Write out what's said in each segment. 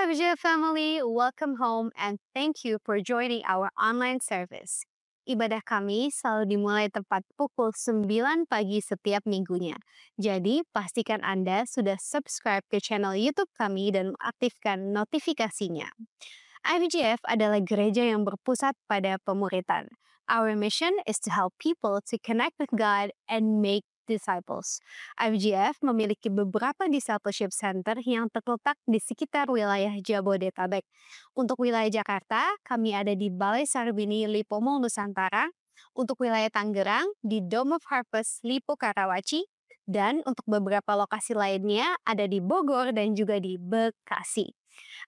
FJ family, welcome home and thank you for joining our online service. Ibadah kami selalu dimulai tepat pukul 9 pagi setiap minggunya. Jadi, pastikan Anda sudah subscribe ke channel YouTube kami dan aktifkan notifikasinya. IFGF adalah gereja yang berpusat pada pemuritan. Our mission is to help people to connect with God and make disciples. IFGF memiliki beberapa discipleship center yang terletak di sekitar wilayah Jabodetabek. Untuk wilayah Jakarta, kami ada di Balai Sarbini, Lipo Mall, Nusantara. Untuk wilayah Tangerang, di Dome of Harvest, Lipo Karawaci. Dan untuk beberapa lokasi lainnya ada di Bogor dan juga di Bekasi.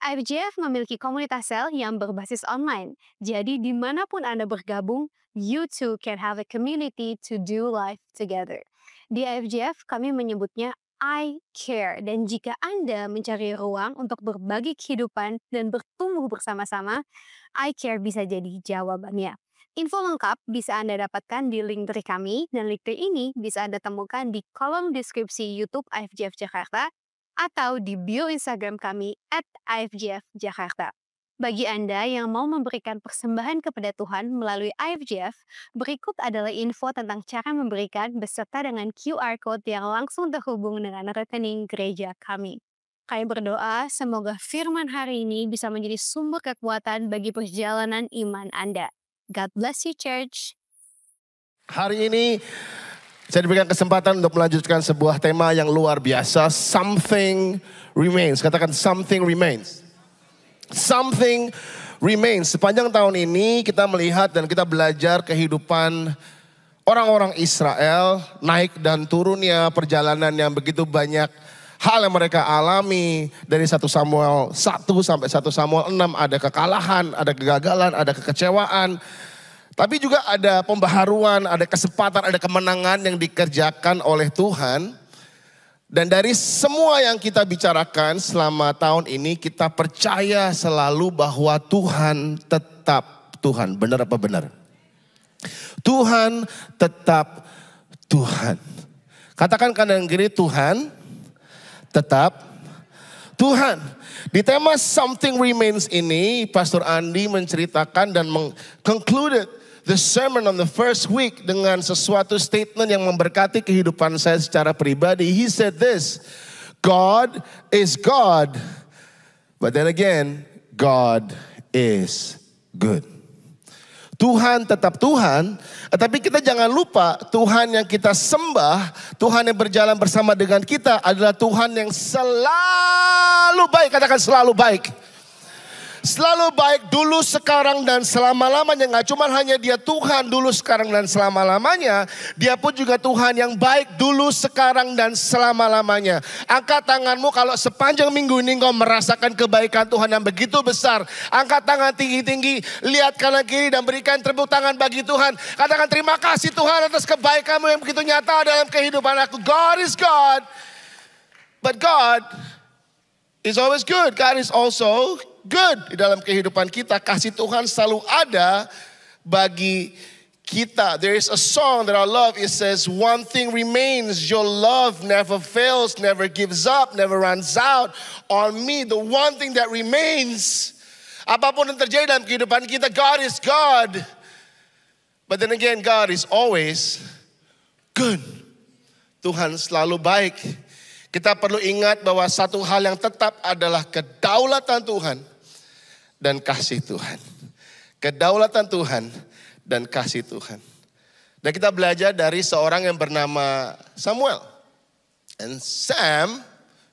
IFGF memiliki komunitas sel yang berbasis online. Jadi dimanapun Anda bergabung, you too can have a community to do life together. Di IFGF kami menyebutnya I care, dan jika Anda mencari ruang untuk berbagi kehidupan dan bertumbuh bersama-sama, I care bisa jadi jawabannya. Info lengkap bisa Anda dapatkan di link dari kami, dan link dari ini bisa Anda temukan di kolom deskripsi YouTube IFGF Jakarta atau di bio Instagram kami @IFGF-Jakarta. Bagi Anda yang mau memberikan persembahan kepada Tuhan melalui IFGF, berikut adalah info tentang cara memberikan beserta dengan QR Code yang langsung terhubung dengan rekening gereja kami. Kami berdoa semoga firman hari ini bisa menjadi sumber kekuatan bagi perjalanan iman Anda. God bless you, church. Hari ini saya diberikan kesempatan untuk melanjutkan sebuah tema yang luar biasa. Something remains. Katakan something remains. Something remains. Sepanjang tahun ini kita melihat dan kita belajar kehidupan orang-orang Israel. Naik dan turunnya perjalanan yang begitu banyak hal yang mereka alami. Dari 1 Samuel 1 sampai 1 Samuel 6 ada kekalahan, ada kegagalan, ada kekecewaan. Tapi juga ada pembaharuan, ada kesempatan, ada kemenangan yang dikerjakan oleh Tuhan. Dan dari semua yang kita bicarakan selama tahun ini, kita percaya selalu bahwa Tuhan tetap Tuhan. Benar apa benar? Tuhan tetap Tuhan. Katakan kanan kiri, Tuhan tetap Tuhan. Di tema Something Remains ini, Pastor Andi menceritakan dan concluded the sermon on the first week dengan sesuatu statement yang memberkati kehidupan saya secara pribadi. He said this, God is God, but then again, God is good. Tuhan tetap Tuhan, tapi kita jangan lupa Tuhan yang kita sembah, Tuhan yang berjalan bersama dengan kita adalah Tuhan yang selalu baik. Katakan selalu baik. Selalu baik dulu, sekarang, dan selama-lamanya. Gak cuma hanya dia Tuhan dulu, sekarang, dan selama-lamanya. Dia pun juga Tuhan yang baik dulu, sekarang, dan selama-lamanya. Angkat tanganmu kalau sepanjang minggu ini kau merasakan kebaikan Tuhan yang begitu besar. Angkat tangan tinggi-tinggi, lihat kanan kiri dan berikan tepuk tangan bagi Tuhan. Katakan terima kasih Tuhan atas kebaikanmu yang begitu nyata dalam kehidupan aku. God is God, but God is always good. God is also good di dalam kehidupan kita. Kasih Tuhan selalu ada bagi kita. There is a song that I love. It says, one thing remains, your love never fails, never gives up, never runs out on me. The one thing that remains, apapun yang terjadi dalam kehidupan kita, God is God. But then again, God is always good. Tuhan selalu baik. Kita perlu ingat bahwa satu hal yang tetap adalah kedaulatan Tuhan dan kasih Tuhan. Kedaulatan Tuhan dan kasih Tuhan. Dan kita belajar dari seorang yang bernama Samuel. And Sam,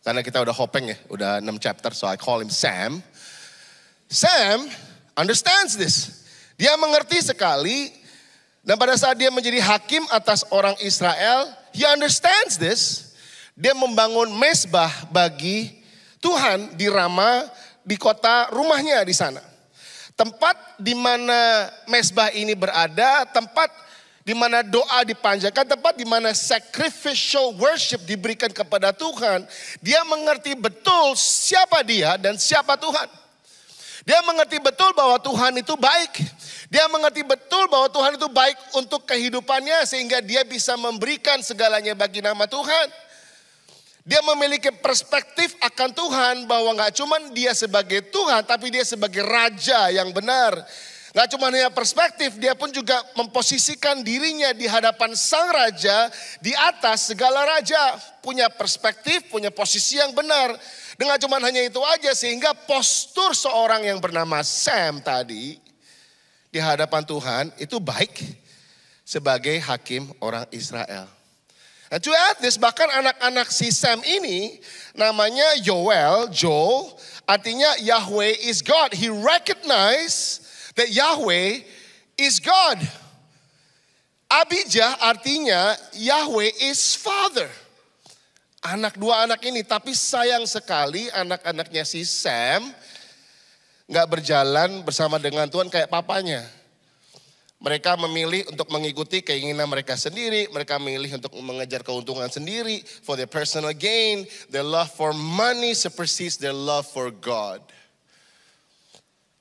karena kita udah hopeng ya, udah 6 chapter, so I call him Sam. Sam understands this. Dia mengerti sekali, dan pada saat dia menjadi hakim atas orang Israel, he understands this. Dia membangun mezbah bagi Tuhan di Rama, di kota rumahnya di sana. Tempat di mana mezbah ini berada, tempat di mana doa dipanjatkan, tempat di mana sacrificial worship diberikan kepada Tuhan. Dia mengerti betul siapa dia dan siapa Tuhan. Dia mengerti betul bahwa Tuhan itu baik. Dia mengerti betul bahwa Tuhan itu baik untuk kehidupannya sehingga dia bisa memberikan segalanya bagi nama Tuhan. Dia memiliki perspektif akan Tuhan bahwa gak cuma dia sebagai Tuhan, tapi dia sebagai Raja yang benar. Gak cuma hanya perspektif, dia pun juga memposisikan dirinya di hadapan Sang Raja di atas segala raja. Punya perspektif, punya posisi yang benar. Dengan cuma hanya itu aja, sehingga postur seorang yang bernama Sam tadi di hadapan Tuhan itu baik sebagai hakim orang Israel. Nah, to add this, bahkan anak-anak si Sam ini namanya Joel, artinya Yahweh is God. He recognized that Yahweh is God. Abijah artinya Yahweh is Father. Dua anak ini, tapi sayang sekali anak-anaknya si Sam gak berjalan bersama dengan Tuhan kayak papanya. Mereka memilih untuk mengikuti keinginan mereka sendiri. Mereka memilih untuk mengejar keuntungan sendiri. For their personal gain. Their love for money supersedes their love for God.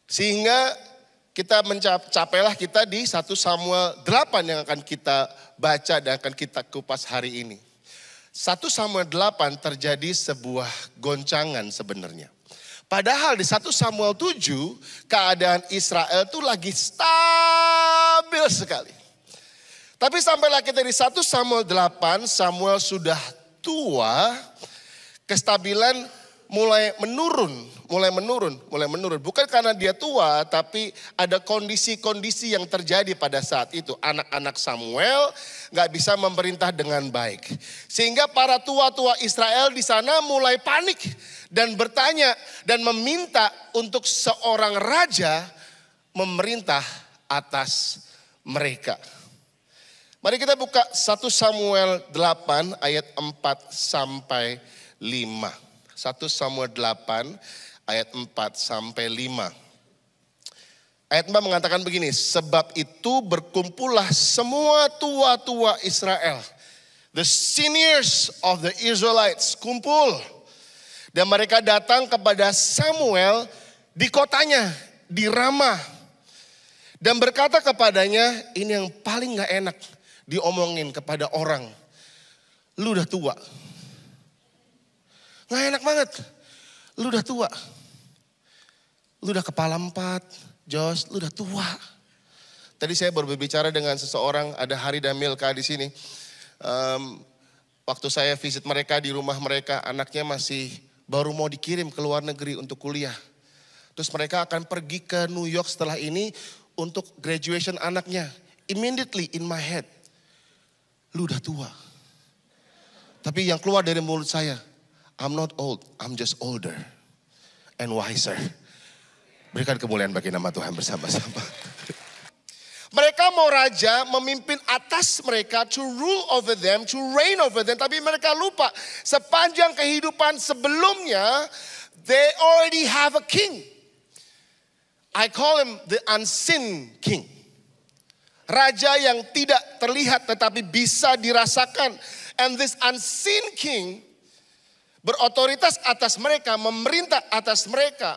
Sehingga capailah kita di 1 Samuel 8 yang akan kita baca dan akan kita kupas hari ini. 1 Samuel 8 terjadi sebuah goncangan sebenarnya. Padahal di 1 Samuel 7 keadaan Israel itu lagi stabil sekali. Tapi sampailah kita di 1 Samuel 8, Samuel sudah tua, kestabilan mulai menurun. Bukan karena dia tua, tapi ada kondisi-kondisi yang terjadi pada saat itu. Anak-anak Samuel gak bisa memerintah dengan baik. Sehingga para tua-tua Israel di sana mulai panik dan bertanya dan meminta untuk seorang raja memerintah atas mereka. Mari kita buka 1 Samuel 8 ayat 4 sampai 5. 1 Samuel 8 ayat 4 sampai 5. Ayat 4 mengatakan begini, sebab itu berkumpullah semua tua-tua Israel. The seniors of the Israelites kumpul. Dan mereka datang kepada Samuel di kotanya, di Rama. Dan berkata kepadanya, ini yang paling gak enak diomongin kepada orang. Lu udah tua. Gak enak banget. Lu udah tua. Lu udah kepala 4, Jos, lu udah tua. Tadi saya baru berbicara dengan seseorang, ada Hari dan Milka di sini. Waktu saya visit mereka di rumah mereka, anaknya masih baru mau dikirim ke luar negeri untuk kuliah. Terus mereka akan pergi ke New York setelah ini untuk graduation anaknya. Immediately in my head, lu udah tua. Tapi yang keluar dari mulut saya, I'm not old, I'm just older and wiser. Berikan kemuliaan bagi nama Tuhan bersama-sama. Mereka mau raja memimpin atas mereka, to rule over them, to reign over them. Tapi mereka lupa sepanjang kehidupan sebelumnya, they already have a king. I call him the unseen king. Raja yang tidak terlihat tetapi bisa dirasakan. And this unseen king berotoritas atas mereka, memerintah atas mereka.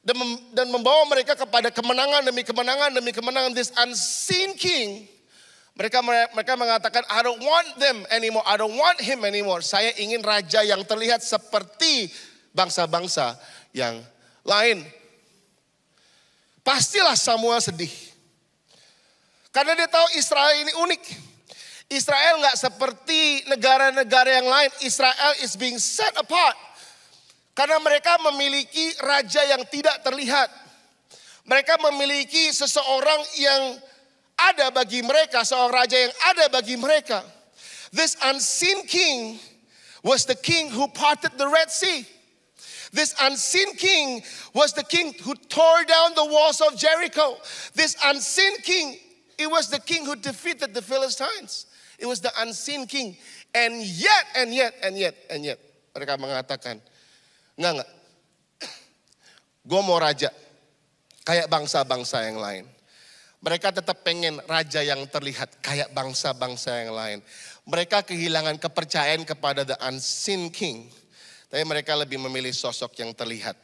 Dan membawa mereka kepada kemenangan demi kemenangan demi kemenangan. This unseen king, mereka mengatakan, I don't want them anymore, I don't want him anymore. Saya ingin raja yang terlihat seperti bangsa-bangsa yang lain. Pastilah Samuel sedih. Karena dia tahu Israel ini unik. Israel gak seperti negara-negara yang lain. Israel is being set apart. Karena mereka memiliki raja yang tidak terlihat. Mereka memiliki seseorang yang ada bagi mereka. Seorang raja yang ada bagi mereka. This unseen king was the king who parted the Red Sea. This unseen king was the king who tore down the walls of Jericho. This unseen king, it was the king who defeated the Philistines. It was the unseen king. And yet. Mereka mengatakan, enggak. Gue mau raja. Kayak bangsa-bangsa yang lain. Mereka tetap pengen raja yang terlihat kayak bangsa-bangsa yang lain. Mereka kehilangan kepercayaan kepada the unseen king. Tapi mereka lebih memilih sosok yang terlihat.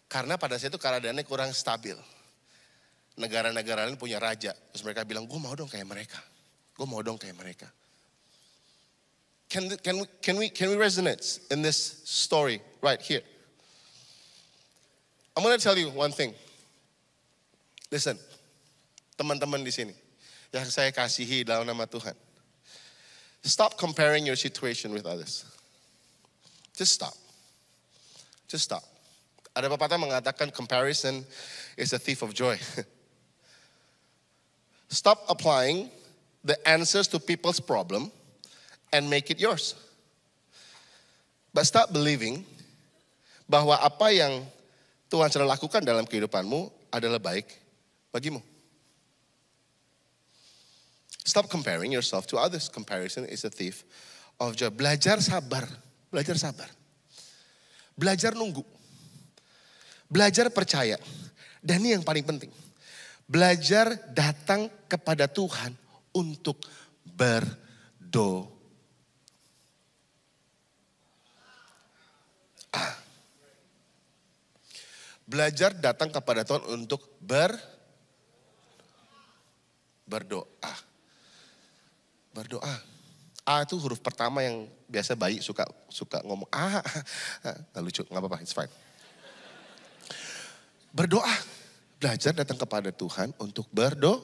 Karena pada saat itu keadaannya kurang stabil. Negara-negara lain punya raja. Terus mereka bilang, gue mau dong kayak mereka. Gue mau dong kayak mereka. Can we resonate in this story right here? I'm going to tell you one thing. Listen, teman-teman di sini yang saya kasihi dalam nama Tuhan. Stop comparing your situation with others. Just stop. Just stop. Ada pepatah mengatakan comparison is a thief of joy. Stop applying the answers to people's problem and make it yours. But stop believing bahwa apa yang Tuhan sudah lakukan dalam kehidupanmu adalah baik bagimu. Stop comparing yourself to others. Comparison is a thief of joy. Belajar sabar. Belajar sabar. Belajar nunggu. Belajar percaya. Dan ini yang paling penting. Belajar datang kepada Tuhan untuk berdoa. Belajar datang kepada Tuhan untuk berdoa. Berdoa. A itu huruf pertama yang biasa bayi suka ngomong. Nggak lucu, nggak apa-apa, it's fine. Berdoa. Belajar datang kepada Tuhan untuk berdoa.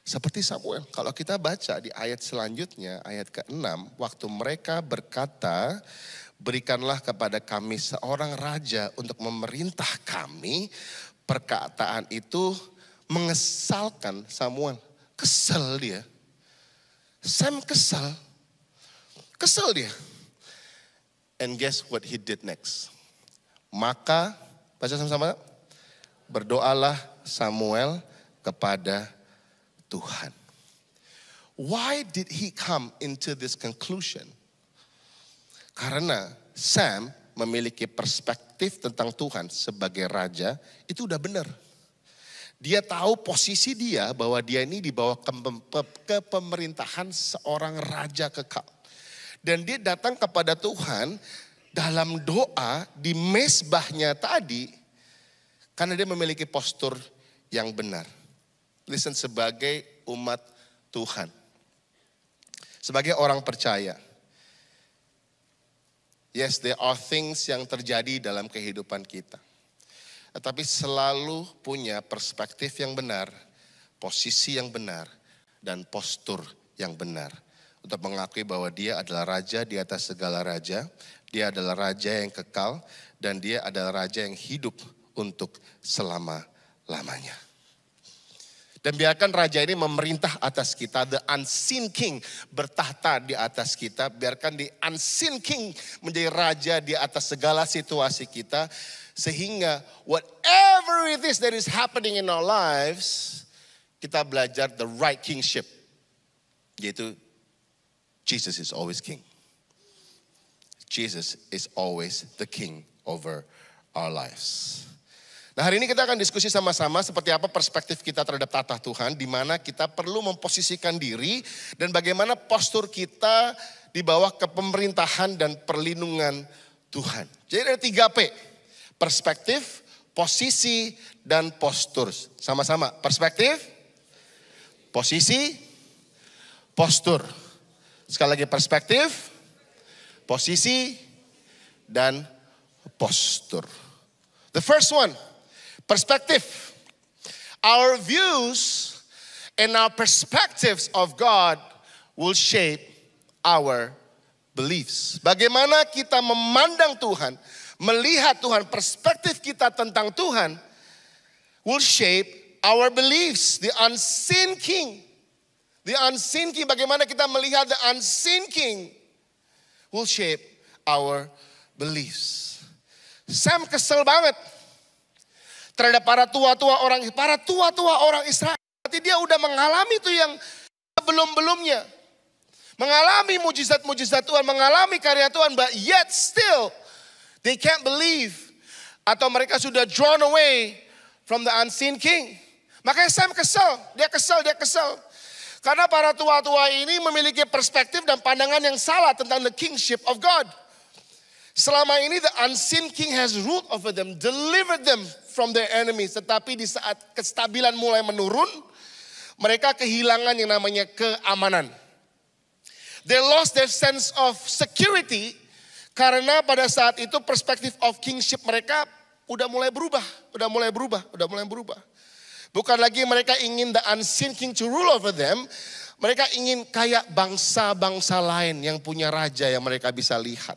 Seperti Samuel, kalau kita baca di ayat selanjutnya, ayat ke-6, waktu mereka berkata, berikanlah kepada kami seorang raja untuk memerintah kami. Perkataan itu mengesalkan Samuel. Kesel dia. Sam kesal. Kesel dia. And guess what he did next? Maka, baca sama-sama. Berdoalah Samuel kepada Tuhan. Why did he come into this conclusion? Karena Sam memiliki perspektif tentang Tuhan sebagai raja, itu udah benar. Dia tahu posisi dia bahwa dia ini di bawah kepemerintahan seorang raja kekal. Dan dia datang kepada Tuhan dalam doa di mezbahnya tadi, karena dia memiliki postur yang benar. Listen, sebagai umat Tuhan, sebagai orang percaya, yes, there are things yang terjadi dalam kehidupan kita. Tetapi selalu punya perspektif yang benar, posisi yang benar, dan postur yang benar. Untuk mengakui bahwa dia adalah raja di atas segala raja, dia adalah raja yang kekal, dan dia adalah raja yang hidup untuk selama-lamanya. Dan biarkan raja ini memerintah atas kita, the unseen king bertahta di atas kita. Biarkan the unseen king menjadi raja di atas segala situasi kita. Sehingga whatever it is that is happening in our lives, kita belajar the right kingship. Yaitu Jesus is always king. Jesus is always the king over our lives. Nah, hari ini kita akan diskusi sama-sama seperti apa perspektif kita terhadap tata Tuhan, di mana kita perlu memposisikan diri dan bagaimana postur kita di bawah kepemerintahan dan perlindungan Tuhan. Jadi ada 3P, perspektif, posisi, dan postur. Sama-sama, perspektif, posisi, postur. Sekali lagi perspektif, posisi, dan postur. The first one, perspective. Our views and our perspectives of God will shape our beliefs. Bagaimana kita memandang Tuhan, melihat Tuhan, perspektif kita tentang Tuhan will shape our beliefs. The unseen king. The unseen king, bagaimana kita melihat the unseen king will shape our beliefs. Sam kesel banget terhadap para tua-tua orang Israel. Berarti dia udah mengalami itu yang sebelum-belumnya. Mengalami mujizat-mujizat Tuhan, mengalami karya Tuhan, but yet still they can't believe. Atau mereka sudah drawn away from the unseen king. Makanya Sam kesel, dia kesel. Karena para tua-tua ini memiliki perspektif dan pandangan yang salah tentang the kingship of God. Selama ini the unseen king has ruled over them, delivered them from their enemies. Tetapi di saat kestabilan mulai menurun, Mereka kehilangan yang namanya keamanan. They lost their sense of security karena pada saat itu perspektif of kingship mereka udah mulai berubah. Bukan lagi mereka ingin the unseen king to rule over them. Mereka ingin kayak bangsa-bangsa lain yang punya raja yang mereka bisa lihat.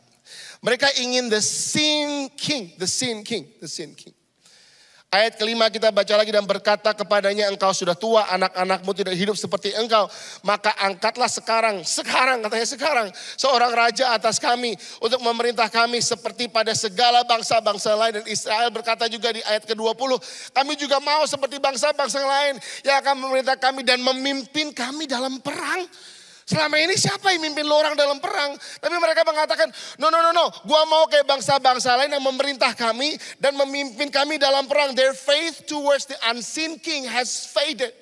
Mereka ingin the seen king. Ayat kelima kita baca lagi, dan berkata kepadanya, engkau sudah tua, anak-anakmu tidak hidup seperti engkau. Maka angkatlah sekarang seorang raja atas kami untuk memerintah kami seperti pada segala bangsa-bangsa lain. Dan Israel berkata juga di ayat ke-20, kami juga mau seperti bangsa-bangsa lain yang akan memerintah kami dan memimpin kami dalam perang. Selama ini siapa yang mimpin lo orang dalam perang? Tapi mereka mengatakan, no. Gua mau kayak bangsa-bangsa lain yang memerintah kami dan memimpin kami dalam perang. Their faith towards the unseen king has faded.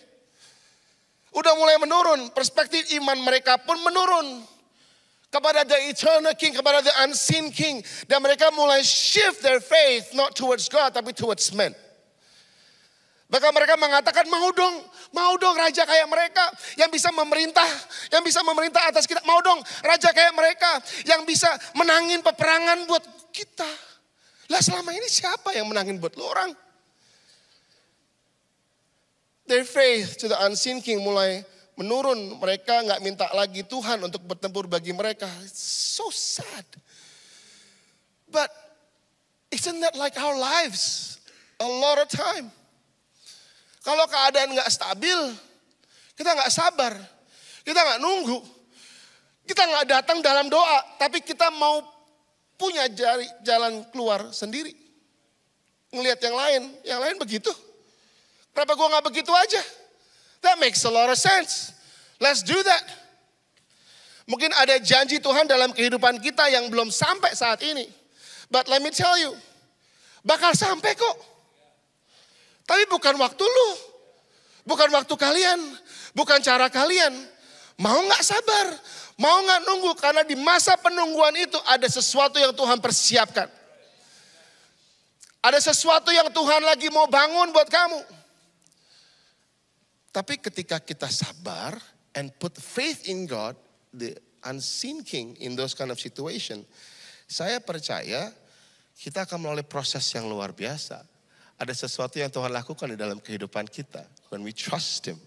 Udah mulai menurun. Perspektif iman mereka pun menurun. Kepada the eternal king, kepada the unseen king. Dan mereka mulai shift their faith not towards God tapi towards men. Bahkan mereka mengatakan, mau dong raja kayak mereka yang bisa memerintah atas kita. Mau dong raja kayak mereka yang bisa menangin peperangan buat kita. Lah selama ini siapa yang menangin buat lo orang? Their faith to the unseen king mulai menurun. Mereka gak minta lagi Tuhan untuk bertempur bagi mereka. It's so sad. But isn't that like our lives a lot of time? Kalau keadaan gak stabil, kita gak sabar, kita gak nunggu, kita gak datang dalam doa, tapi kita mau punya jalan keluar sendiri. Ngelihat yang lain begitu. Kenapa gue gak begitu aja? That makes a lot of sense. Let's do that. Mungkin ada janji Tuhan dalam kehidupan kita yang belum sampai saat ini. But let me tell you, bakal sampai kok. Tapi bukan waktu lu, bukan waktu kalian, bukan cara kalian. Mau gak sabar, mau gak nunggu, karena di masa penungguan itu ada sesuatu yang Tuhan persiapkan. Ada sesuatu yang Tuhan lagi mau bangun buat kamu. Tapi ketika kita sabar and put faith in God, the unseen king in those kind of situation, saya percaya kita akan melalui proses yang luar biasa. Ada sesuatu yang Tuhan lakukan di dalam kehidupan kita. When we trust Him.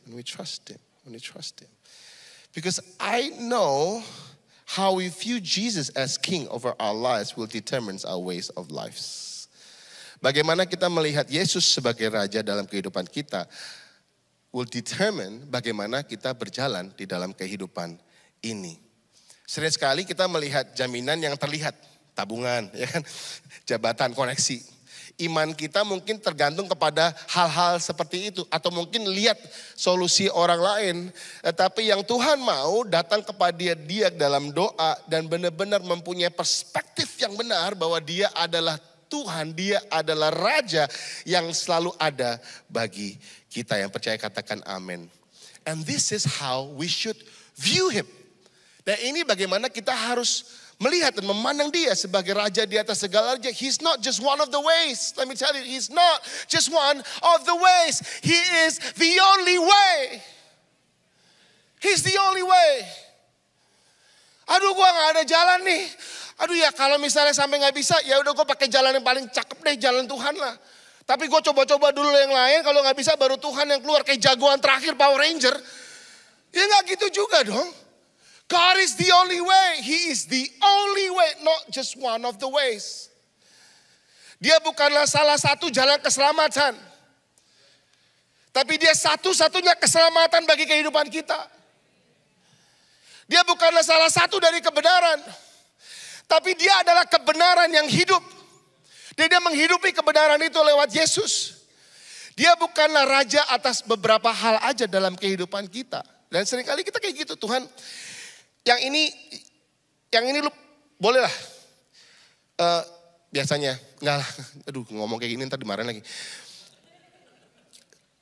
Because I know how we view Jesus as King over our lives will determine our ways of lives. Bagaimana kita melihat Yesus sebagai Raja dalam kehidupan kita will determine bagaimana kita berjalan di dalam kehidupan ini. Sering sekali kita melihat jaminan yang terlihat. Tabungan, ya kan? Jabatan, koneksi. Iman kita mungkin tergantung kepada hal-hal seperti itu. Atau mungkin lihat solusi orang lain. Tapi yang Tuhan mau datang kepada dia dalam doa. Dan benar-benar mempunyai perspektif yang benar bahwa dia adalah Tuhan. Dia adalah Raja yang selalu ada bagi kita. Yang percaya katakan amin. And this is how we should view Him. Dan ini bagaimana kita harus melihat dan memandang dia sebagai Raja di atas segala raja. He's not just one of the ways. Let me tell you, He's not just one of the ways. He is the only way. He's the only way. Aduh, gua gak ada jalan nih. Aduh ya, kalau misalnya sampai gak bisa, ya udah gua pakai jalan yang paling cakep deh, jalan Tuhan lah. Tapi gua coba-coba dulu yang lain, kalau gak bisa baru Tuhan yang keluar kayak jagoan terakhir Power Ranger. Ya gak gitu juga dong. God is the only way. He is the only way, not just one of the ways. Dia bukanlah salah satu jalan keselamatan. Tapi dia satu-satunya keselamatan bagi kehidupan kita. Dia bukanlah salah satu dari kebenaran. Tapi dia adalah kebenaran yang hidup. Dia menghidupi kebenaran itu lewat Yesus. Dia bukanlah raja atas beberapa hal aja dalam kehidupan kita. Dan seringkali kita kayak gitu, Tuhan. Yang ini lu boleh lah. Biasanya, enggak lah. Aduh, ngomong kayak gini ntar dimarahin lagi.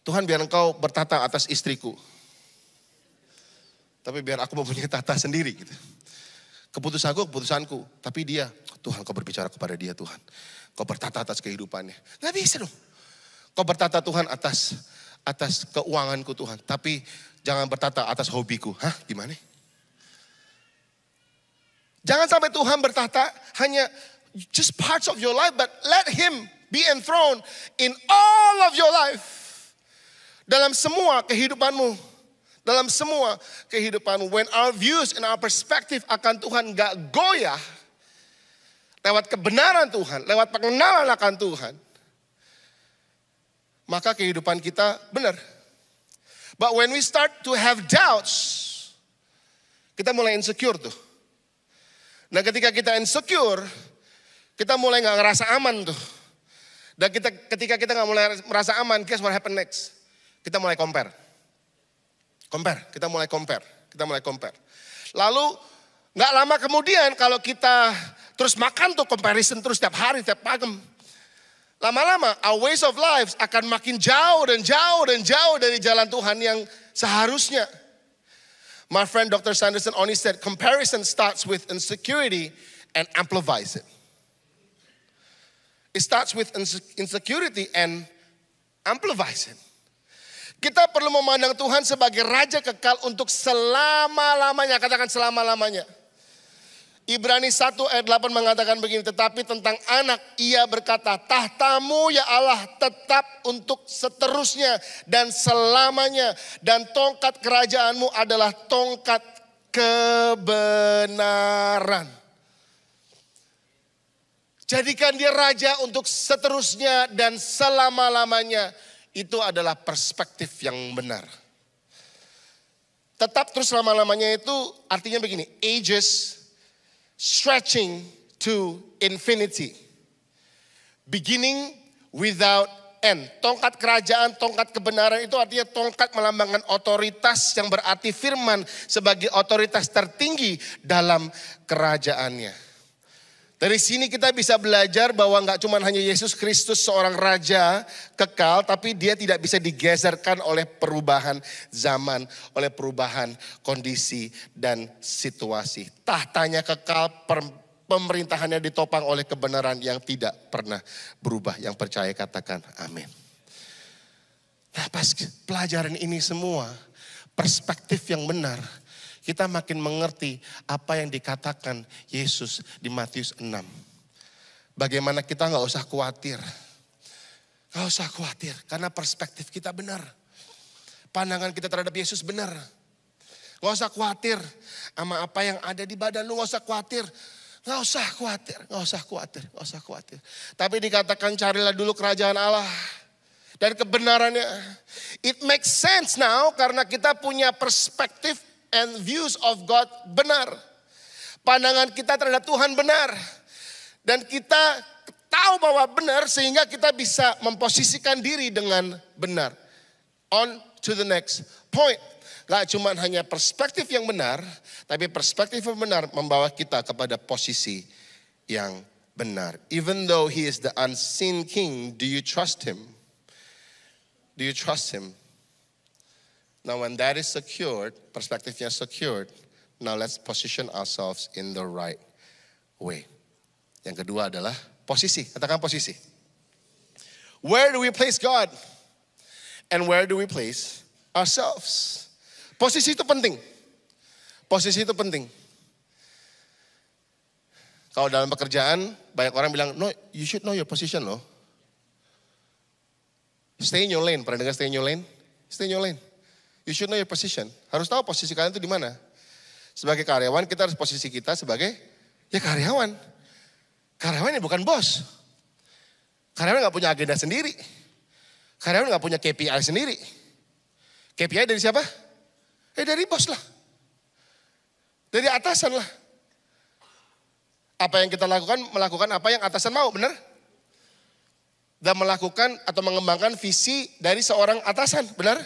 Tuhan, biar engkau bertata atas istriku. Tapi biar aku mempunyai tata sendiri gitu. Keputusanku. Tapi dia, Tuhan kau berbicara kepada dia Tuhan. Kau bertata atas kehidupannya. Gak bisa dong. Kau bertata Tuhan atas atas keuanganku Tuhan. Tapi jangan bertata atas hobiku. Hah, gimana? Jangan sampai Tuhan bertata hanya just parts of your life, but let Him be enthroned in all of your life. Dalam semua kehidupanmu. Dalam semua kehidupanmu. When our views and our perspective akan Tuhan gak goyah, lewat kebenaran Tuhan, lewat pengenalan akan Tuhan, maka kehidupan kita benar. But when we start to have doubts, kita mulai insecure tuh. Nah ketika kita insecure, kita mulai gak ngerasa aman tuh. Dan ketika kita gak mulai merasa aman, guess what happen next? Kita mulai compare. Kita mulai compare. Lalu gak lama kemudian kalau kita terus makan tuh comparison terus tiap hari, tiap pagi. Lama-lama our ways of lives akan makin jauh dan jauh dari jalan Tuhan yang seharusnya. My friend Dr. Sanderson Oni said, comparison starts with insecurity and amplifies it. It starts with insecurity and amplifies it. Kita perlu memandang Tuhan sebagai Raja kekal untuk selama-lamanya. Katakan selama-lamanya. Ibrani 1 ayat 8 mengatakan begini, tetapi tentang anak ia berkata, tahtamu ya Allah tetap untuk seterusnya dan selamanya. Dan tongkat kerajaanmu adalah tongkat kebenaran. Jadikan dia raja untuk seterusnya dan selama-lamanya. Itu adalah perspektif yang benar. Tetap terus selama-lamanya itu artinya begini, ages stretching to infinity. Beginning without end. Tongkat kerajaan, tongkat kebenaran itu artinya tongkat melambangkan otoritas yang berarti firman sebagai otoritas tertinggi dalam kerajaannya. Dari sini kita bisa belajar bahwa gak cuma hanya Yesus Kristus seorang raja kekal, tapi dia tidak bisa digeserkan oleh perubahan zaman, oleh perubahan kondisi dan situasi. Tahtanya kekal, pemerintahannya ditopang oleh kebenaran yang tidak pernah berubah. Yang percaya katakan amin. Nah pas pelajaran ini semua, perspektif yang benar, kita makin mengerti apa yang dikatakan Yesus di Matius 6. Bagaimana kita gak usah khawatir. Gak usah khawatir karena perspektif kita benar. Pandangan kita terhadap Yesus benar. Gak usah khawatir sama apa yang ada di badan lu, gak usah khawatir. Gak usah khawatir. Tapi dikatakan carilah dulu kerajaan Allah dan kebenarannya. It makes sense now karena kita punya perspektif and views of God benar. Pandangan kita terhadap Tuhan benar. Dan kita tahu bahwa benar sehingga kita bisa memposisikan diri dengan benar. On to the next point. Gak cuma hanya perspektif yang benar, tapi perspektif yang benar membawa kita kepada posisi yang benar. Even though he is the unseen king, do you trust him? Do you trust him? Now when that is secured, perspektifnya secured, now let's position ourselves in the right way. Yang kedua adalah posisi, katakan posisi. Where do we place God? And where do we place ourselves? Posisi itu penting. Posisi itu penting. Kalau dalam pekerjaan, banyak orang bilang, no, you should know your position loh. Stay in your lane, pernah dengar stay in your lane? Stay in your lane. You should know your position. Harus tahu posisi kalian itu di mana. Sebagai karyawan kita harus posisi kita sebagai ya karyawan. Karyawan ini bukan bos. Karyawan gak punya agenda sendiri. Karyawan gak punya KPI sendiri. KPI dari siapa? Dari bos lah. Dari atasan lah. Apa yang kita lakukan, melakukan apa yang atasan mau, benar? Dan melakukan atau mengembangkan visi dari seorang atasan, benar?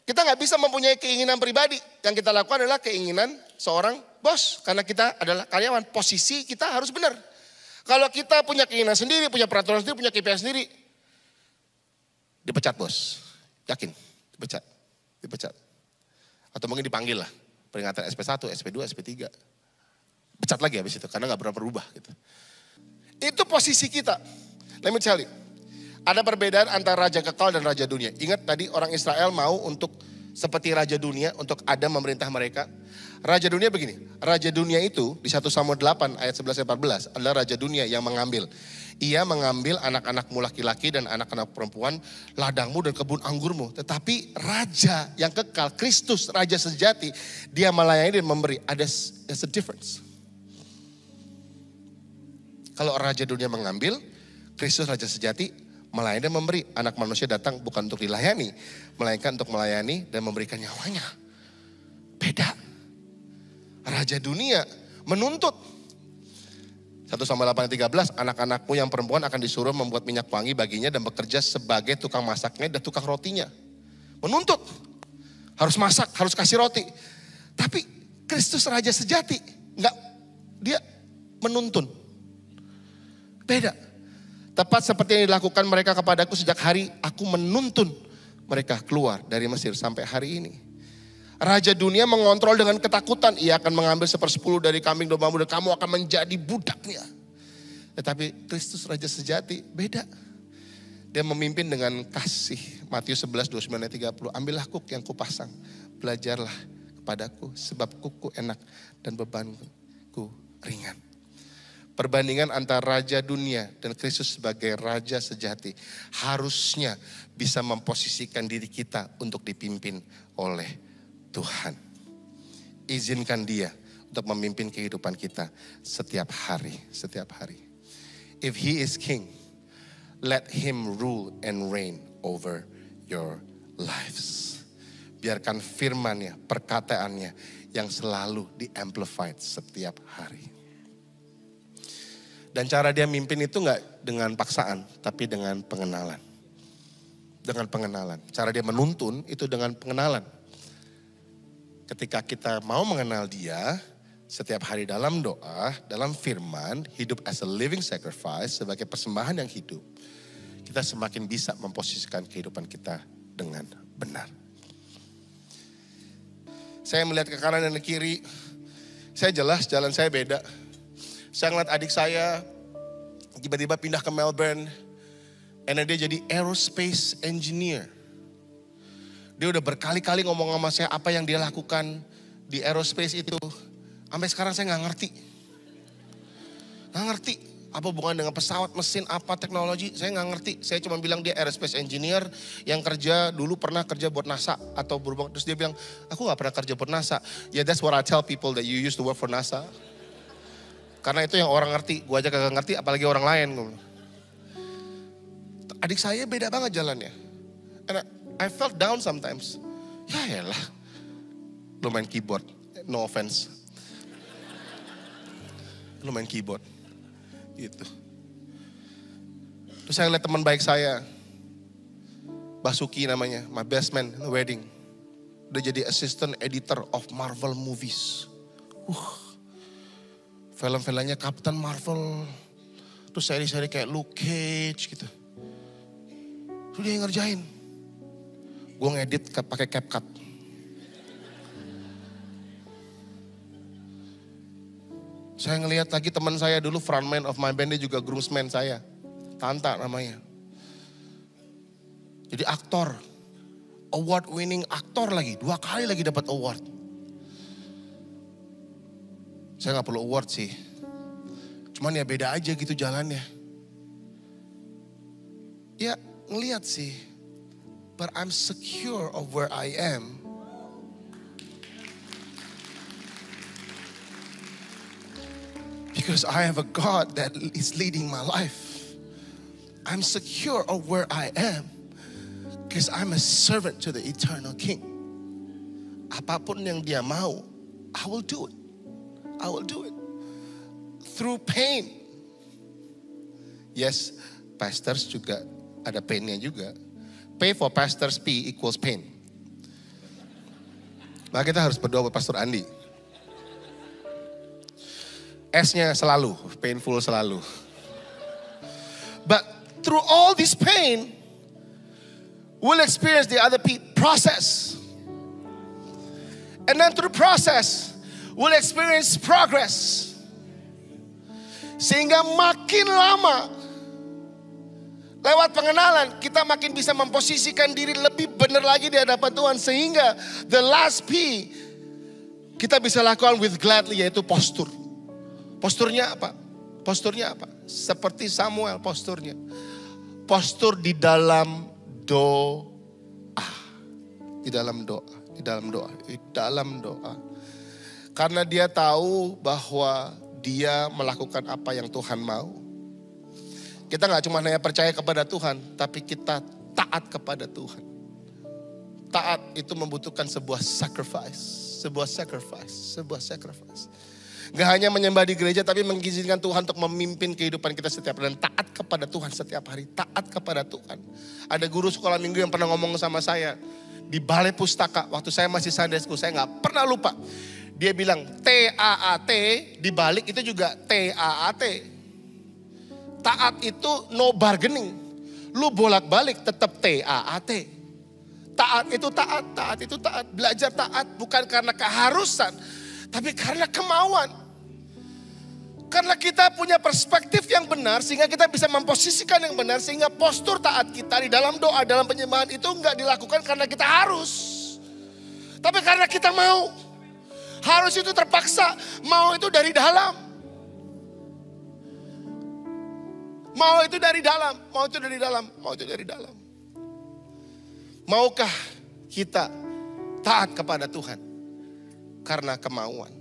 Kita gak bisa mempunyai keinginan pribadi. Yang kita lakukan adalah keinginan seorang bos. Karena kita adalah karyawan. Posisi kita harus benar. Kalau kita punya keinginan sendiri, punya peraturan sendiri, punya KPI sendiri. Dipecat bos. Yakin? Dipecat. Atau mungkin dipanggil lah. Peringatan SP1, SP2, SP3. Pecat lagi habis itu. Karena gak pernah berubah gitu. Itu posisi kita. Let me tell you. Ada perbedaan antara raja kekal dan raja dunia. Ingat tadi orang Israel mau untuk seperti raja dunia, untuk Adam memerintah mereka. Raja dunia begini, raja dunia itu di 1 Samuel 8 ayat 11-14 adalah raja dunia yang mengambil. Ia mengambil anak-anakmu laki-laki dan anak-anak perempuan, ladangmu dan kebun anggurmu. Tetapi raja yang kekal, Kristus raja sejati, dia melayani dan memberi. There's a difference. Kalau raja dunia mengambil, Kristus raja sejati melayani dan memberi. Anak manusia datang bukan untuk dilayani, melainkan untuk melayani dan memberikan nyawanya. Beda. Raja dunia menuntut. 1 Samuel 8:13, anak-anakmu yang perempuan akan disuruh membuat minyak wangi baginya dan bekerja sebagai tukang masaknya dan tukang rotinya. Menuntut. Harus masak, harus kasih roti. Tapi Kristus raja sejati, enggak, dia menuntun. Beda. Tepat seperti yang dilakukan mereka kepadaku sejak hari aku menuntun mereka keluar dari Mesir sampai hari ini. Raja dunia mengontrol dengan ketakutan. Ia akan mengambil 1/10 dari kambing dombamu dan kamu akan menjadi budaknya. Tetapi Kristus raja sejati beda. Dia memimpin dengan kasih. Matius 11:29-30. Ambillah kuk yang kupasang. Belajarlah kepadaku sebab kuku enak dan bebanku ringan. Perbandingan antara raja dunia dan Kristus sebagai raja sejati harusnya bisa memposisikan diri kita untuk dipimpin oleh Tuhan. Izinkan dia untuk memimpin kehidupan kita setiap hari. If he is king, let him rule and reign over your lives. Biarkan firman-Nya, perkataannya yang selalu di-amplified setiap hari. Dan cara dia mimpin itu enggak dengan paksaan, tapi dengan pengenalan. Dengan pengenalan. Cara dia menuntun itu dengan pengenalan. Ketika kita mau mengenal dia, setiap hari dalam doa, dalam firman, hidup as a living sacrifice sebagai persembahan yang hidup, kita semakin bisa memposisikan kehidupan kita dengan benar. Saya melihat ke kanan dan ke kiri, saya jelas jalan saya beda. Saya ngeliat adik saya tiba-tiba pindah ke Melbourne, and dia jadi aerospace engineer. Dia udah berkali-kali ngomong sama saya apa yang dia lakukan di aerospace itu. Sampai sekarang saya gak ngerti. Gak ngerti apa hubungan dengan pesawat, mesin, apa teknologi. Saya gak ngerti. Saya cuma bilang dia aerospace engineer yang dulu pernah kerja buat NASA. Atau berhubung, terus dia bilang, aku gak pernah kerja buat NASA. Yeah, that's what I tell people that you used to work for NASA. Karena itu yang orang ngerti. Gue aja kagak ngerti apalagi orang lain. Adik saya beda banget jalannya. And I felt down sometimes. Ya elah, lu main keyboard, no offense. Lu main keyboard, gitu. Terus saya lihat teman baik saya, Basuki namanya, my best man in the wedding. Udah jadi assistant editor of Marvel movies. Film-filmnya Captain Marvel. Terus seri-seri kayak Luke Cage gitu. Terus dia yang ngerjain. Gue ngedit pakai CapCut. Saya ngelihat lagi teman saya dulu frontman of my band, dia juga groomsman saya. Tanta namanya. Jadi aktor. Award winning aktor lagi. 2 kali lagi dapat award. Saya gak perlu award sih. Cuman ya beda aja gitu jalannya. Ya ngelihat sih. But I'm secure of where I am. Because I have a God that is leading my life. I'm secure of where I am. Because I'm a servant to the eternal King. Apapun yang dia mau, I will do it. I will do it. Through pain. Yes, pastors juga ada painnya juga. Pay for pastors P equals pain. Maka kita harus berdoa buat Pastor Andi. S-nya selalu, painful selalu. But through all this pain, we'll experience the other process. And then through process, we'll experience progress. Sehingga makin lama Lewat pengenalan kita makin bisa memposisikan diri lebih benar lagi di hadapan Tuhan. Sehingga the last P kita bisa lakukan with gladly, yaitu postur. Posturnya apa? Posturnya apa? Seperti Samuel posturnya. Postur di dalam doa. Di dalam doa. Di dalam doa. Di dalam doa. Karena dia tahu bahwa dia melakukan apa yang Tuhan mau. Kita gak cuma hanya percaya kepada Tuhan, tapi kita taat kepada Tuhan. Taat itu membutuhkan sebuah sacrifice. Sebuah sacrifice. Sebuah sacrifice. Gak hanya menyembah di gereja, tapi mengizinkan Tuhan untuk memimpin kehidupan kita setiap hari. Dan taat kepada Tuhan setiap hari. Taat kepada Tuhan. Ada guru sekolah minggu yang pernah ngomong sama saya. Di balai pustaka, waktu saya masih Sunday school, saya gak pernah lupa. Dia bilang T-A-A-T, dibalik itu juga T-A-A-T. Taat itu no bargaining. Lu bolak-balik tetap T-A-A-T. Taat itu taat, taat itu taat. Belajar taat bukan karena keharusan, tapi karena kemauan. Karena kita punya perspektif yang benar, sehingga kita bisa memposisikan yang benar. Sehingga postur taat kita di dalam doa, dalam penyembahan itu enggak dilakukan karena kita harus, tapi karena kita mau. Harus itu terpaksa, mau itu dari dalam. Mau itu dari dalam, mau itu dari dalam, mau itu dari dalam. Maukah kita taat kepada Tuhan karena kemauan?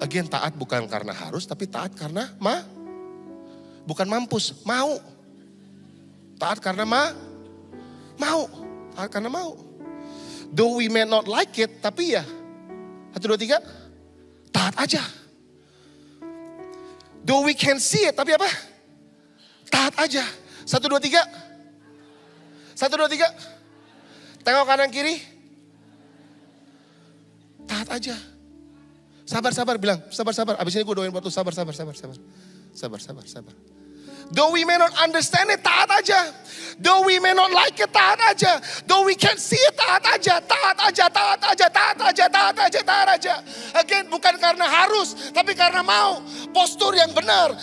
Again, taat bukan karena harus, tapi taat karena bukan mampus, mau. Taat karena mau. Taat karena mau. Though we may not like it, tapi ya 1, 2, 3, taat aja. Though we can see it, tapi apa? Taat aja. 1, 2, 3. 1, 2, 3. Tengok kanan kiri. Taat aja. Sabar, bilang sabar. Abis ini gue doain buat lu, sabar. Though we may not understand it, taat aja. Though we may not like it, taat aja. Though we can see it, taat aja. Again, bukan karena harus, tapi karena mau. Postur yang benar.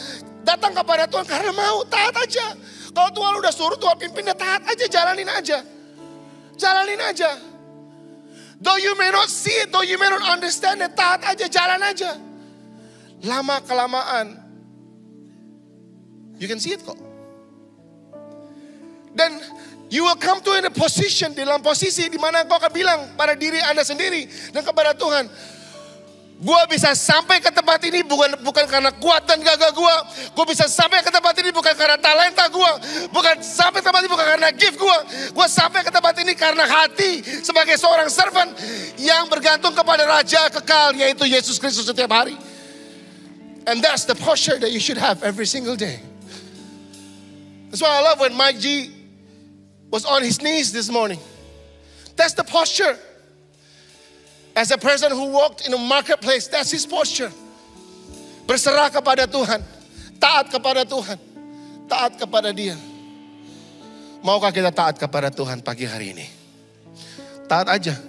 Datang kepada Tuhan karena mau, taat aja. Kalau Tuhan udah suruh, Tuhan pimpinnya, taat aja, jalanin aja. Though you may not see it, though you may not understand it, taat aja, jalan aja. Lama kelamaan, you can see it kok. Dan you will come to in a position, dalam posisi di mana kau akan bilang pada diri Anda sendiri dan kepada Tuhan, gua bisa sampai ke tempat ini bukan karena kuat dan gagah gua. Gua bisa sampai ke tempat ini bukan karena talenta gua. Bukan sampai ke tempat ini bukan karena gift gua. Gua sampai ke tempat ini karena hati sebagai seorang servant yang bergantung kepada Raja kekal, yaitu Yesus Kristus setiap hari. And that's the posture that you should have every single day. That's why I love when Mike G was on his knees this morning. That's the posture. As a person who walked in a marketplace, that's his posture. Berserah kepada Tuhan, taat kepada Tuhan, taat kepada Dia. Maukah kita taat kepada Tuhan pagi hari ini? Taat aja.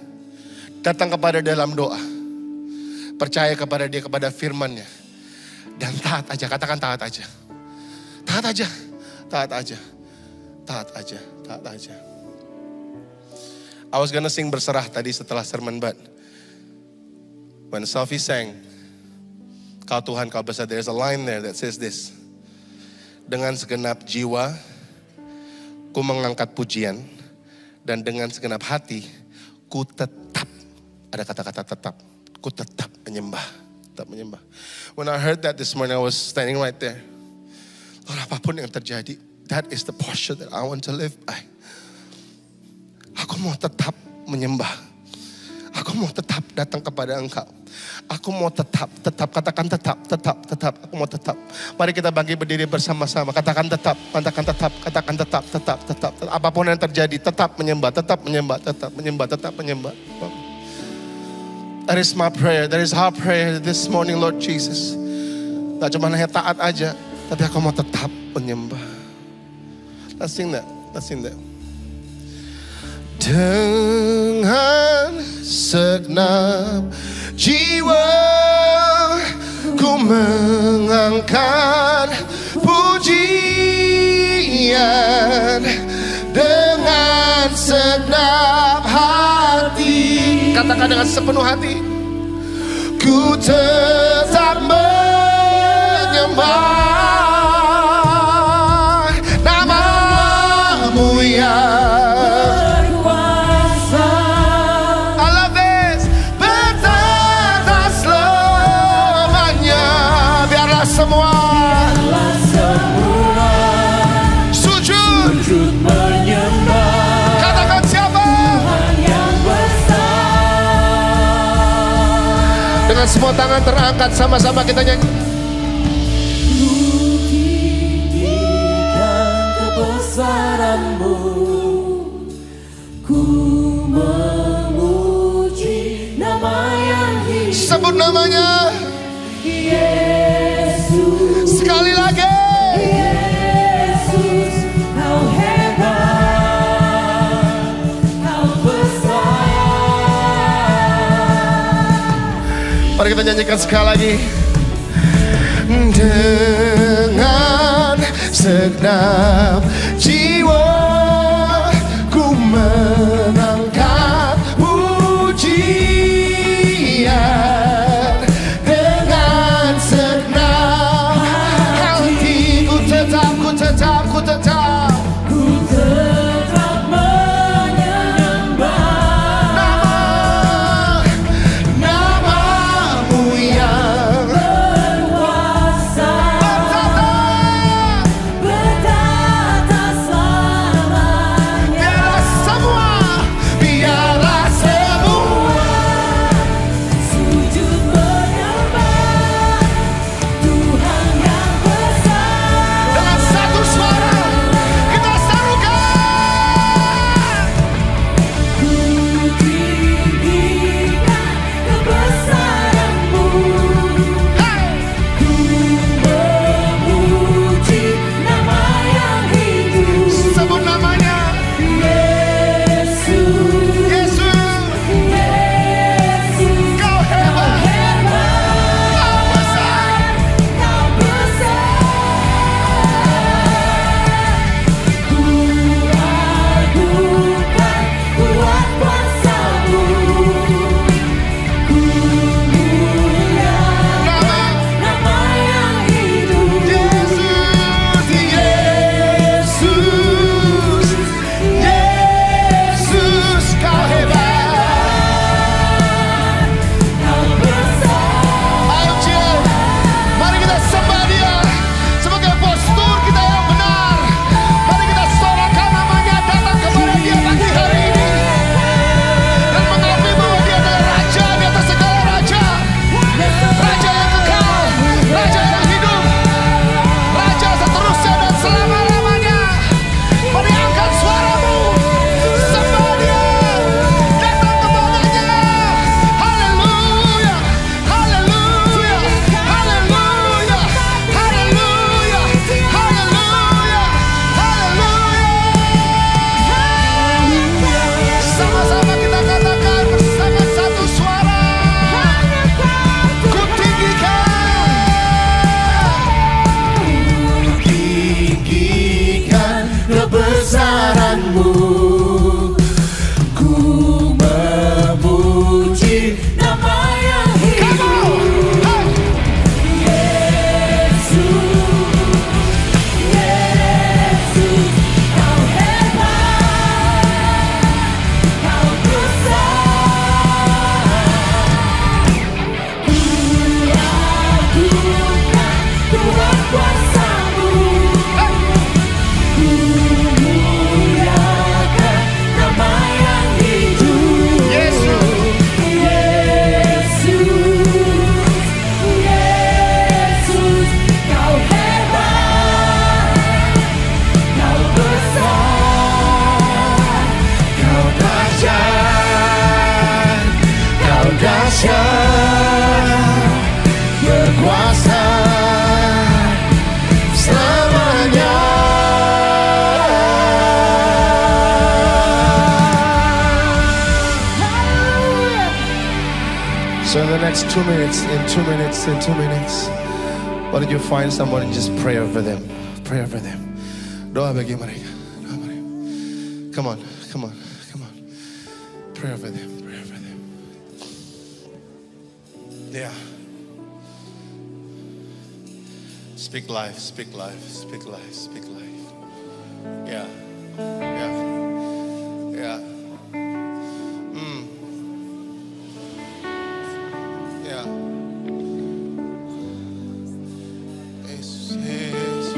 Datang kepada dalam doa. Percaya kepada Dia, kepada firman-Nya. Dan taat aja, katakan taat aja. Taat aja, taat aja, taat aja, taat aja. I was gonna sing berserah tadi setelah sermon, but when Sophie sang, Kau Tuhan, Kau besar, there's a line there that says this. Dengan segenap jiwa, ku mengangkat pujian, dan dengan segenap hati, ku tetap, ada kata-kata tetap, ku tetap menyembah, tetap menyembah. When I heard that this morning, I was standing right there. Lord, apapun yang terjadi, that is the posture that I want to live by. Aku mau tetap menyembah. Aku mau tetap datang kepada Engkau. Aku mau tetap, katakan tetap. Aku mau tetap. Mari kita bangkit berdiri bersama-sama. Katakan tetap. Apapun yang terjadi, tetap menyembah. That is my prayer. That is our prayer this morning, Lord Jesus. Gak cuma hanya taat aja, tapi aku mau tetap menyembah. Let's sing that. Dengan segenap jiwa ku mengangkat pujian pujian dengan segenap hati. Katakan dengan sepenuh hati. Ku tetap menyembah nama-Mu yang berkuasa. I love this. Bertata selamanya. Biarlah semua sujud menyembah. Katakan siapa? Tuhan yang besar. Dengan semua tangan terangkat, sama-sama kita nyanyi. Kebesaran-Mu, ku memuji nama yang hidup. Sebut namanya Yesus. sekali lagi. Yesus, Kau hebat, Kau besar. Mari kita nyanyikan sekali lagi. Dengan segenap jiwa ku menangkat pujian. Dengan segenap hati ku tetap menyembah nama-Mu yang Berkuasa, bertata selamanya. biarlah semua Sujud menyembah Tuhan yang besar. dengan satu suara kita serukan. Ku tinggikan kebesaran-Mu, ku memuji nama yang hidup. Sebut namanya Yesus, Yesus. Yesus, Kau hebat, Kau besar. Kau besar. Ku agunkan kuat kuasa-Mu, ku muliakan nama yang hidup. Yesus, Kau hebat. Kau besar. Ayo Cil, mari kita sembah Dia sebagai postur kita yang benar. Mari kita sorakan namanya, datang kepada Dia pagi hari ini dan mengakui bahwa Dia adalah Raja di atas segala raja, Raja yang kekal, Raja yang hidup, Raja seterusnya dan selama-lamanya. Mari angkat suaramu, sembah Dia, datang kepadanya. Haleluya, haleluya, haleluya, haleluya, haleluya, haleluya. Sama-sama kita katakan bersama satu suara. Ku tinggikan Kebesaran-Mu, ku memuji nama yang hidup. Yesus, Yesus, Kau hebat, Kau besar. Ku agunkan kuat kuasa-Mu, ku muliakan nama yang hidup. Yesus, Yesus, Yesus, Kau hebat, Kau besar. Kau dahsyat, Kau dahsyat, berkuasa selamanya. So in the next 2 minutes, in 2 minutes, why don't you find someone and just pray over them. Pray over them. Doa bagi mereka. Doa mereka. Come on, come on, come on. Pray for them, pray for them. Yeah. Speak life, speak life, speak life, speak life. Yeah, yeah, yeah. Yeah. Jesus, Jesus,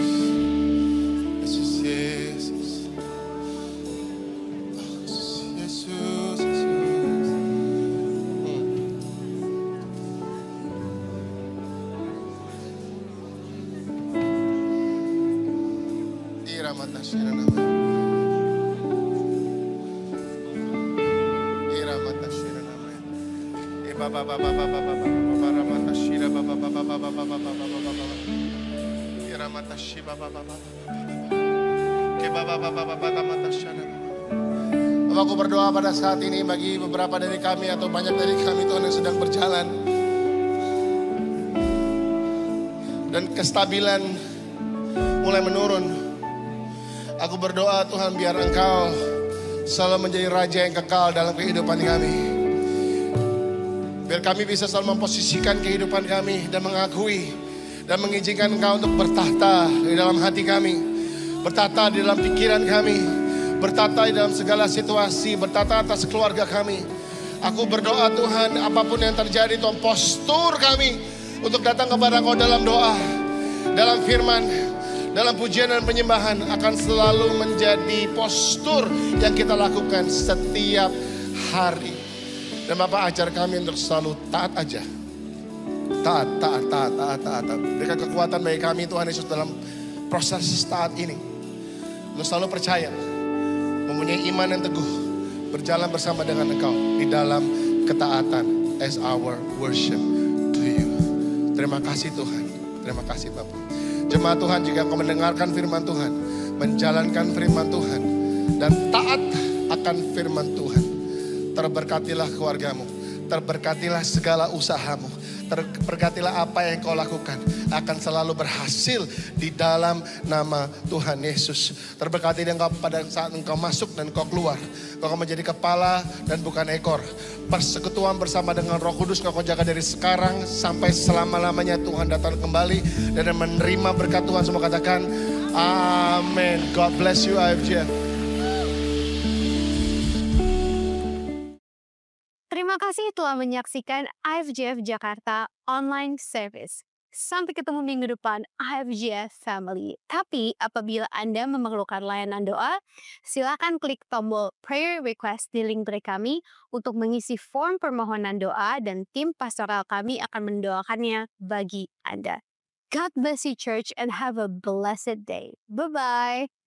Jesus, Jesus. Jesus, Jesus. Iramata Shiranama. Iramata Shiranama. Baba baba baba baba baba Ramata Shira baba baba baba baba baba baba. Iramata Shiba baba baba. Ke baba baba baba Ramata Shana. Bapak, aku berdoa pada saat ini bagi beberapa dari kami atau banyak dari kami Tuhan yang sedang berjalan dan kestabilan mulai menurun. Aku berdoa Tuhan biar Engkau selalu menjadi Raja yang kekal dalam kehidupan kami. Biar kami bisa selalu memposisikan kehidupan kami dan mengakui dan mengizinkan Engkau untuk bertahta di dalam hati kami, bertahta di dalam pikiran kami, bertahta di dalam segala situasi, bertahta atas keluarga kami. Aku berdoa Tuhan, apapun yang terjadi Tuhan, postur kami untuk datang kepada Engkau dalam doa, dalam firman, dalam pujian dan penyembahan akan selalu menjadi postur yang kita lakukan setiap hari. Dan Bapak ajar kami untuk selalu taat aja. Taat. Berikan kekuatan bagi kami Tuhan Yesus dalam proses taat ini. Untuk selalu percaya, mempunyai iman yang teguh, berjalan bersama dengan Engkau di dalam ketaatan as our worship to you. Terima kasih Tuhan, terima kasih Bapak. Jemaat Tuhan, jika Engkau mendengarkan firman Tuhan, menjalankan firman Tuhan, dan taat akan firman Tuhan, terberkatilah keluargamu, terberkatilah segala usahamu, terberkatilah apa yang kau lakukan akan selalu berhasil di dalam nama Tuhan Yesus. Terberkati engkau pada saat engkau masuk dan engkau keluar. Engkau menjadi kepala dan bukan ekor. Persekutuan bersama dengan Roh Kudus engkau jaga dari sekarang sampai selama-lamanya Tuhan datang kembali dan menerima berkat Tuhan. Semua katakan amin. God bless you IFGF. Terima kasih telah menyaksikan IFGF Jakarta Online Service. Sampai ketemu minggu depan IFGF Family. Tapi apabila Anda memerlukan layanan doa, silakan klik tombol prayer request di link dari kami untuk mengisi form permohonan doa dan tim pastoral kami akan mendoakannya bagi Anda. God bless you church and have a blessed day. Bye-bye.